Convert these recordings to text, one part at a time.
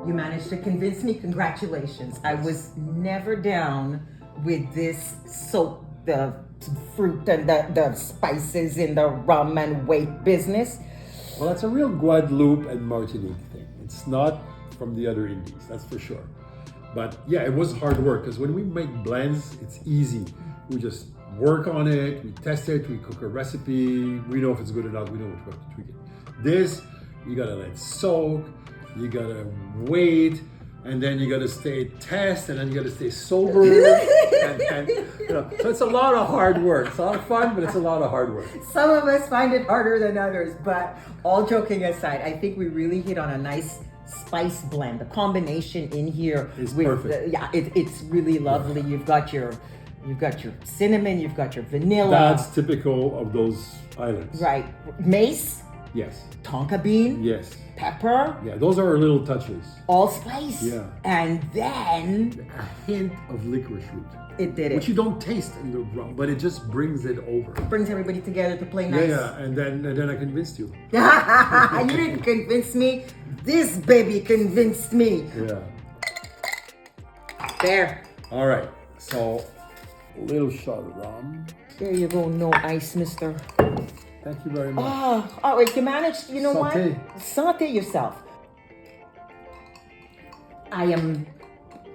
You managed to convince me. Congratulations. I was never down with this soak the fruit and the spices in the rum and wait business. Well, that's a real Guadeloupe and Martinique thing. It's not from the other Indies, that's for sure. But yeah, it was hard work because when we make blends, it's easy. We just work on it, we test it, we cook a recipe, we know if it's good or not, we know what we have to tweak it. This, you gotta let soak, you gotta wait, and then you gotta stay test, and then you gotta stay sober. and, so it's a lot of hard work. It's a lot of fun, but it's a lot of hard work. Some of us find it harder than others, but all joking aside, I think we really hit on a nice spice blend. The combination in here is perfect. It's really lovely. You've got your cinnamon, you've got your vanilla. That's typical of those islands. Right. Mace, Yes. tonka bean, Yes. pepper, Yeah, those are our little touches. allspice. Yeah. And then A hint of licorice root, it did which it. you don't taste in the rum, but it just brings it over. Brings everybody together to play Yeah, nice. yeah, and then I convinced you. You didn't convince me. This baby convinced me. Yeah. There. All right. So, a little shot of rum. There you go. No ice, mister. Thank you very much. Oh, wait, you managed, you know Sauté. what? Sauté yourself. I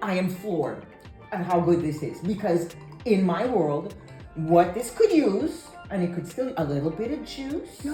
am floored at how good this is, because in my world, what this could use, and it could still, a little bit of juice,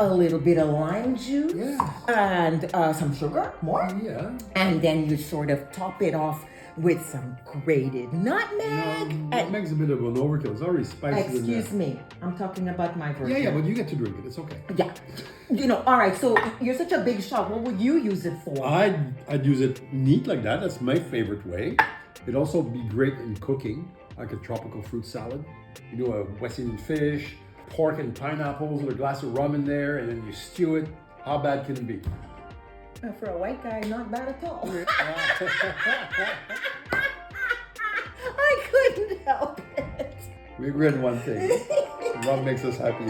a little bit of lime juice, Yeah. and some sugar, more. Yeah. And then you sort of top it off with some grated nutmeg. That makes a bit of an overkill. It's already spicy. Excuse me, I'm talking about my version. Yeah, but you get to drink it. It's okay. Yeah. All right, so you're such a big shot. What would you use it for? I'd use it neat like that. That's my favorite way. It'd also be great in cooking, like a tropical fruit salad. You do a West Indian fish, pork and pineapples with a glass of rum in there, and then you stew it. How bad can it be? For a white guy, not bad at all. I couldn't help it. We agreed on one thing. Rum makes us happy.